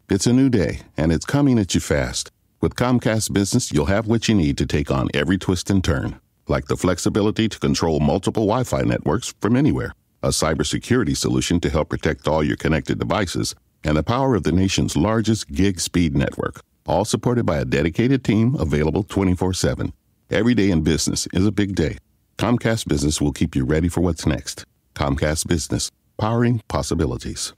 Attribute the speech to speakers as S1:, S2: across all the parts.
S1: It's a new day, and it's coming at you fast. With Comcast Business, you'll have what you need to take on every twist and turn, like the flexibility to control multiple Wi-Fi networks from anywhere, a cybersecurity solution to help protect all your connected devices, and the power of the nation's largest gig speed network, all supported by a dedicated team available 24/7. Every day in business is a big day. Comcast Business will keep you ready for what's next. Comcast Business, powering possibilities.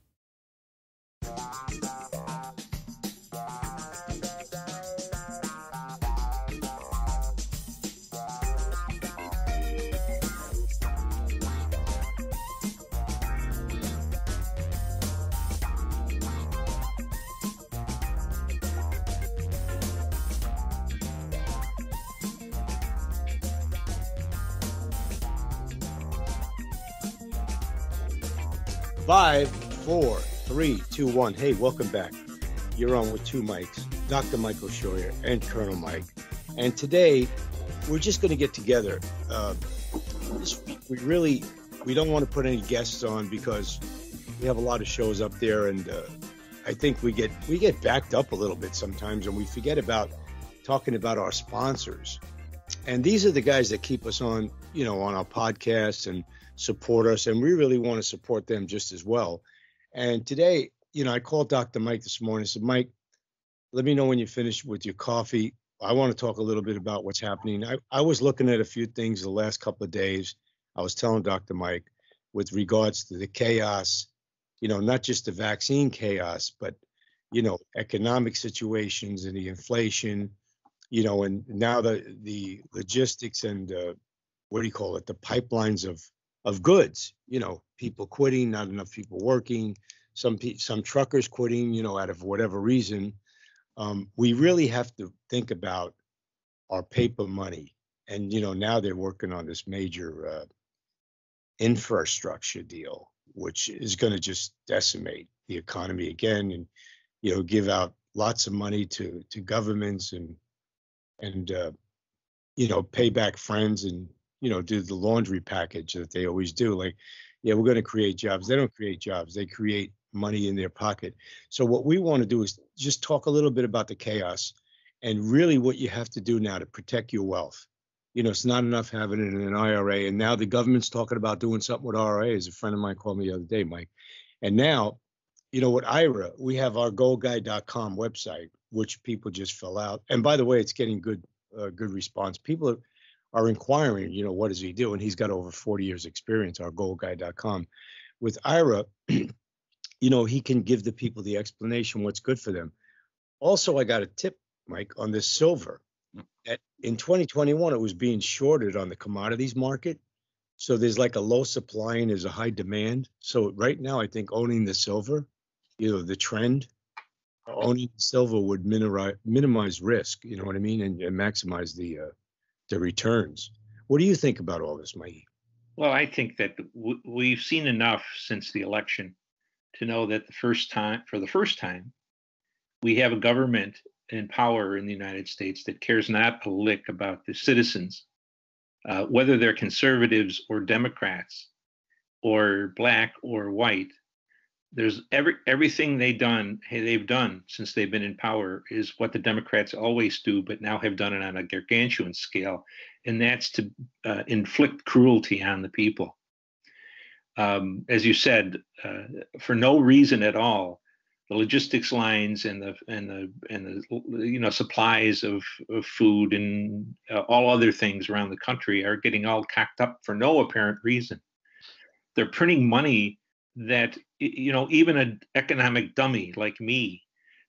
S2: Five, four, three, two, one. Hey, welcome back. You're on with two mics, Dr. Michael Scheuer and Colonel Mike. And today, we're just going to get together. This week, we don't want to put any guests on because we have a lot of shows up there, and I think we get backed up a little bit sometimes, and we forget about talking about our sponsors. And these are the guys that keep us on, on our podcasts and support us, and we really want to support them just as well. And today, I called Dr. Mike this morning. I said, Mike, let me know when you finish with your coffee. I want to talk a little bit about what's happening. I was looking at a few things the last couple of days. I was telling Dr. Mike with regards to the chaos, not just the vaccine chaos, but, economic situations and the inflation, and now the logistics and the pipelines of goods, people quitting, not enough people working, some truckers quitting, out of whatever reason. We really have to think about our paper money. And, now they're working on this major infrastructure deal, which is going to just decimate the economy again and, give out lots of money to governments and pay back friends and, do the laundry package that they always do. Like, we're going to create jobs. They don't create jobs. They create money in their pocket. So what we want to do is just talk a little bit about the chaos and really what you have to do now to protect your wealth. It's not enough having it in an IRA. And now the government's talking about doing something with IRAs. A friend of mine called me the other day, Mike. And now, with IRA, we have our goldguy.com website, which people just fill out. And by the way, it's getting good response. People are inquiring, what does he do? And he's got over 40 years experience, our goldguy.com. With IRA, he can give the people the explanation, what's good for them. Also, I got a tip, Mike, on this silver. In 2021, it was being shorted on the commodities market. So there's like a low supply and there's a high demand. So right now, I think owning the silver, the trend, owning silver would minimize risk, you know what I mean, and maximize the returns. What do you think about all this, Mikey?
S3: Well, I think that we've seen enough since the election to know that for the first time, we have a government in power in the United States that cares not a lick about the citizens, whether they're conservatives or Democrats or black or white. There's everything they've done since they've been in power is what the Democrats always do, but now have done it on a gargantuan scale, and that's to inflict cruelty on the people. As you said, for no reason at all, the logistics lines and the supplies of food and all other things around the country are getting all cocked up for no apparent reason. They're printing money that, even an economic dummy like me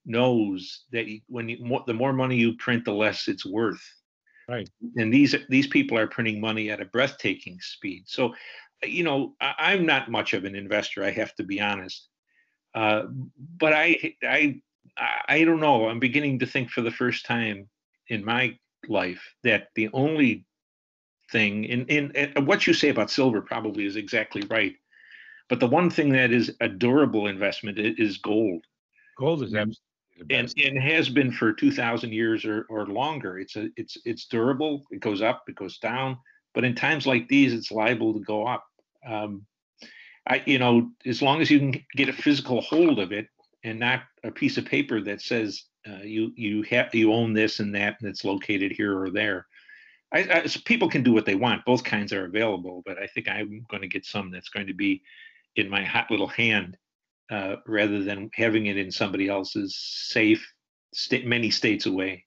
S3: knows that the more money you print, the less it's worth.
S2: Right. And
S3: these people are printing money at a breathtaking speed. So, I'm not much of an investor, I have to be honest. But I don't know. I'm beginning to think for the first time in my life that the only thing in what you say about silver probably is exactly right. But the one thing that is a durable investment is gold.
S2: Gold is absolutely the best.
S3: And has been for 2,000 years or longer. It's durable. It goes up, it goes down. But in times like these, it's liable to go up. As long as you can get a physical hold of it, and not a piece of paper that says you own this and that, and it's located here or there. So people can do what they want. Both kinds are available, but I think I'm going to get some that's going to be in my hot little hand rather than having it in somebody else's safe many states away.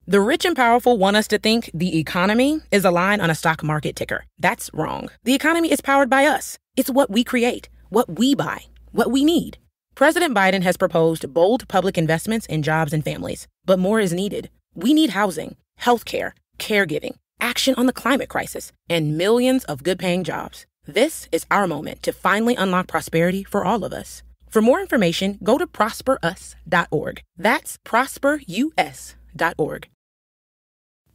S4: The rich and powerful want us to think the economy is a line on a stock market ticker. That's wrong. The economy is powered by us. It's what we create, what we buy, what we need. President Biden has proposed bold public investments in jobs and families, but more is needed. We need housing, healthcare, caregiving, action on the climate crisis, and millions of good-paying jobs. This is our moment to finally unlock prosperity for all of us. For more information, go to prosperus.org. That's prosperus.org.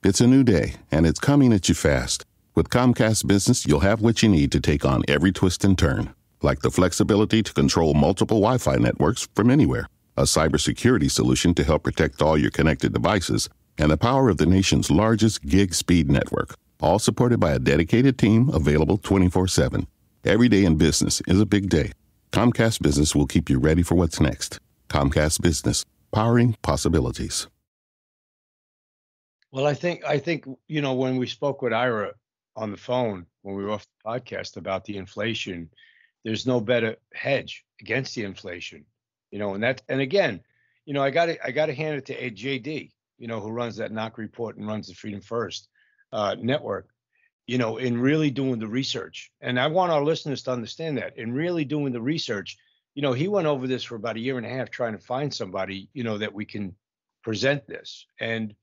S1: It's a new day, and it's coming at you fast. With Comcast Business, you'll have what you need to take on every twist and turn, like the flexibility to control multiple Wi-Fi networks from anywhere, a cybersecurity solution to help protect all your connected devices, and the power of the nation's largest gig speed network, all supported by a dedicated team available 24/7. Every day in business is a big day. Comcast Business will keep you ready for what's next. Comcast Business, powering possibilities.
S2: Well, I think when we spoke with Ira on the phone when we were off the podcast about the inflation, there's no better hedge against the inflation, and again, I got to hand it to JD, who runs that Knock Report and runs the Freedom First network, in really doing the research. And I want our listeners to understand that in really doing the research, he went over this for about a year and a half trying to find somebody, that we can present this. And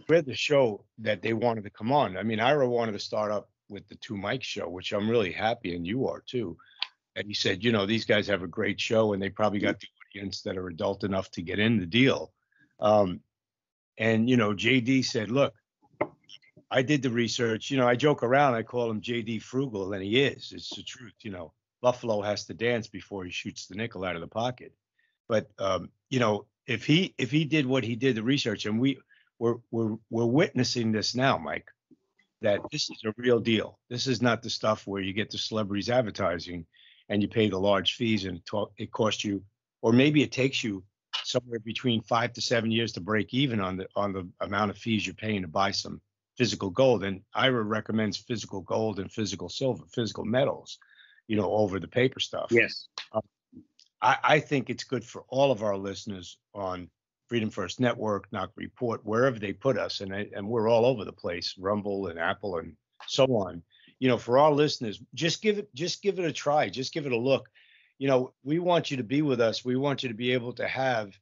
S2: we're the show that they wanted to come on. I mean, Ira wanted to start up with the Two Mike show, which I'm really happy, and you are too. And he said, these guys have a great show, and they probably got the audience that are adult enough to get in the deal. And JD said, look, I did the research. I joke around. I call him JD Frugal, and he is. It's the truth. Buffalo has to dance before he shoots the nickel out of the pocket. But if he did what he did, the research, and we're witnessing this now, Mike, that this is a real deal. This is not the stuff where you get the celebrities advertising and you pay the large fees and it costs you, or maybe it takes you somewhere between 5 to 7 years to break even on the amount of fees you're paying to buy some physical gold. And Ira recommends physical gold and physical silver, physical metals, over the paper stuff.
S3: Yes.
S2: I think it's good for all of our listeners on Freedom First Network, Knock Report, wherever they put us, and we're all over the place, Rumble and Apple and so on. For our listeners, just give it a try, just give it a look. We want you to be with us. We want you to be able to have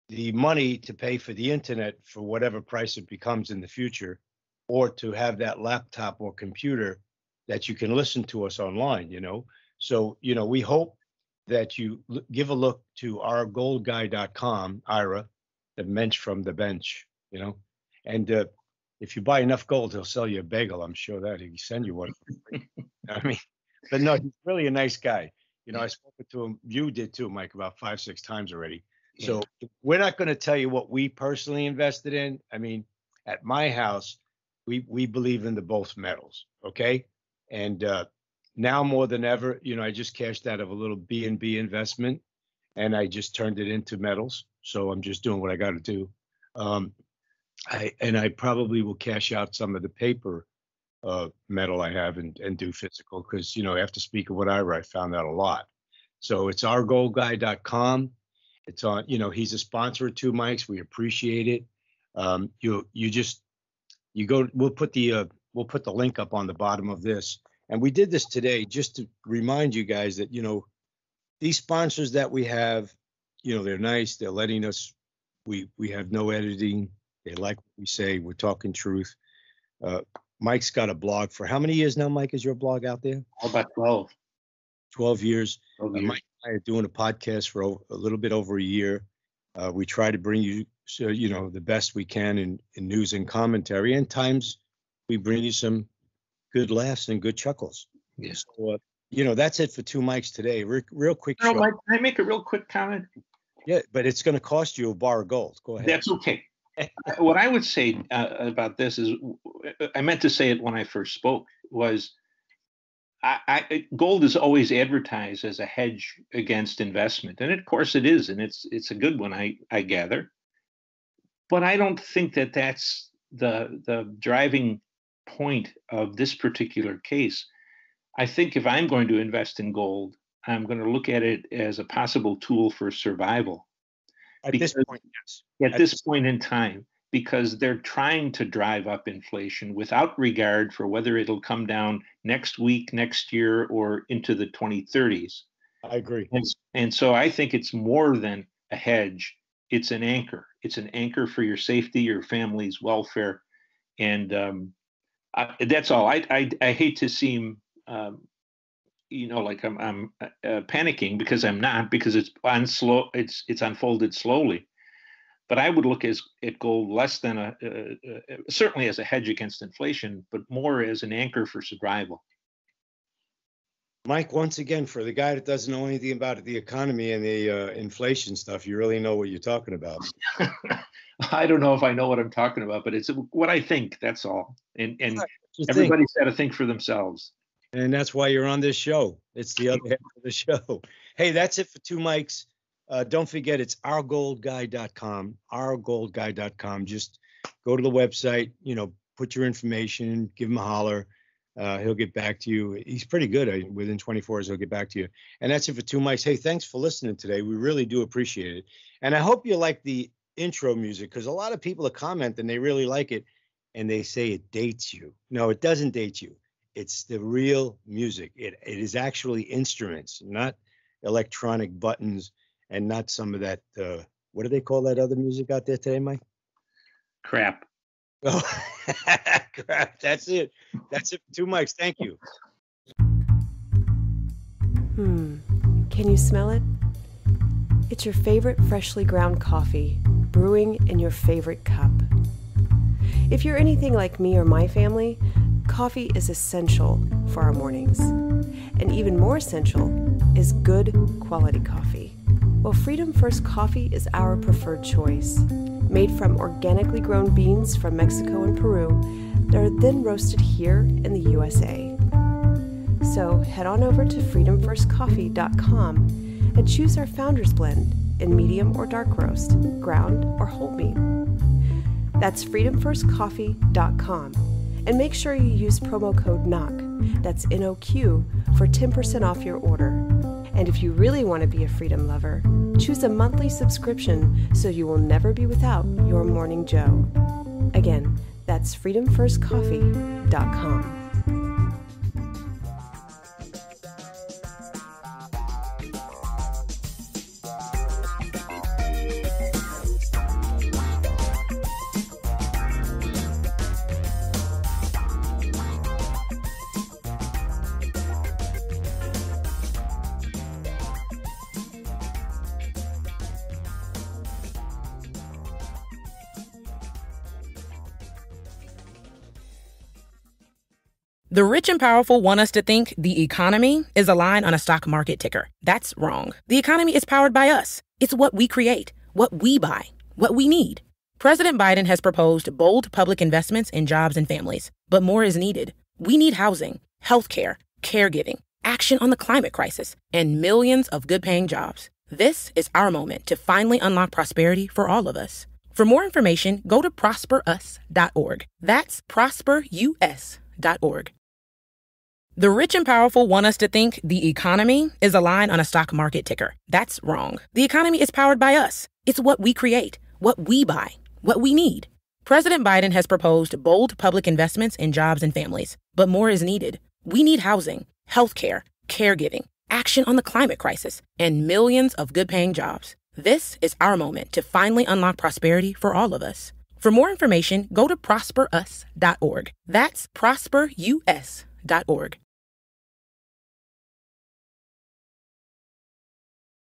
S2: the money to pay for the internet for whatever price it becomes in the future, or to have that laptop or computer that you can listen to us online. So we hope that you give a look to ourgoldguy.com, Ira, the mensch from the bench, and if you buy enough gold, he'll sell you a bagel. I'm sure that he can send you one. But no, he's really a nice guy. I spoke to him. You did too, Mike, about 5-6 times already. Yeah. So we're not going to tell you what we personally invested in. I mean, at my house, we believe in the both metals. Okay. And, now more than ever, I just cashed out of a little B&B investment, and I just turned it into metals. So I'm just doing what I got to do. I probably will cash out some of the paper metal I have and do physical, because after speaking with Ira, I found out a lot. So it's ourgoldguy.com. It's on. He's a sponsor of Two Mics. We appreciate it. You go. We'll put the link up on the bottom of this. And we did this today just to remind you guys that, these sponsors that we have, they're nice. They're letting us, we have no editing. They like what we say. We're talking truth. Mike's got a blog for how many years now, Mike, is your blog out there?
S3: About 12.
S2: 12 years.
S3: 12 years.
S2: Mike and I are doing a podcast for a little bit over a year. We try to bring you, the best we can in news and commentary. And times we bring you some good laughs and good chuckles.
S3: Yes.
S2: So, that's it for Two Mics today. Real quick.
S3: No, Mike, can I make a real quick comment?
S2: Yeah, but it's going to cost you a bar of gold. Go ahead.
S3: That's okay. What I would say about this is, I meant to say it when I first spoke, was gold is always advertised as a hedge against investment, and of course it is, and it's a good one, I gather. But I don't think that that's the driving point of this particular case. I think if I'm going to invest in gold, I'm going to look at it as a possible tool for survival.
S2: At this point, yes.
S3: At this point in time, because they're trying to drive up inflation without regard for whether it'll come down next week, next year, or into the 2030s.
S2: I agree.
S3: And so I think it's more than a hedge. It's an anchor. It's an anchor for your safety, your family's welfare. And that's all. I hate to seem, like I'm panicking, because I'm not, because it's unfolded slowly. But I would look at gold less than certainly as a hedge against inflation, but more as an anchor for survival.
S2: Mike, once again, for the guy that doesn't know anything about the economy and the inflation stuff, you really know what you're talking about.
S3: I don't know if I know what I'm talking about, but it's what I think. That's all. And everybody's got to think for themselves.
S2: And that's why you're on this show. It's the other half of the show. Hey, that's it for Two Mics. Don't forget, it's ourgoldguy.com, ourgoldguy.com. Just go to the website, put your information, give him a holler. He'll get back to you. He's pretty good. Within 24 hours, he'll get back to you. And that's it for Two Mics. Hey, thanks for listening today. We really do appreciate it. And I hope you like the intro music, because a lot of people comment and they really like it, and they say it dates you. No, it doesn't date you. It's the real music. It is actually instruments, not electronic buttons, and not some of that, what do they call that other music out there today, Mike?
S3: Crap.
S2: Oh, crap. That's it. That's it. Two Mics. Thank you.
S5: Can you smell it? It's your favorite freshly ground coffee, brewing in your favorite cup. If you're anything like me or my family, coffee is essential for our mornings. And even more essential is good quality coffee. Well, Freedom First Coffee is our preferred choice. Made from organically grown beans from Mexico and Peru that are then roasted here in the USA. So head on over to freedomfirstcoffee.com and choose our Founders Blend in medium or dark roast, ground or whole bean. That's freedomfirstcoffee.com. And make sure you use promo code NOQ, that's NOQ, for 10% off your order. And if you really want to be a freedom lover, choose a monthly subscription so you will never be without your Morning Joe. Again, that's freedomfirstcoffee.com.
S4: The rich and powerful want us to think the economy is a line on a stock market ticker. That's wrong. The economy is powered by us. It's what we create, what we buy, what we need. President Biden has proposed bold public investments in jobs and families, but more is needed. We need housing, healthcare, caregiving, action on the climate crisis, and millions of good-paying jobs. This is our moment to finally unlock prosperity for all of us. For more information, go to prosperus.org. That's prosperus.org. The rich and powerful want us to think the economy is a line on a stock market ticker. That's wrong. The economy is powered by us. It's what we create, what we buy, what we need. President Biden has proposed bold public investments in jobs and families, but more is needed. We need housing, healthcare, caregiving, action on the climate crisis, and millions of good-paying jobs. This is our moment to finally unlock prosperity for all of us. For more information, go to prosperus.org. That's prosperus.org.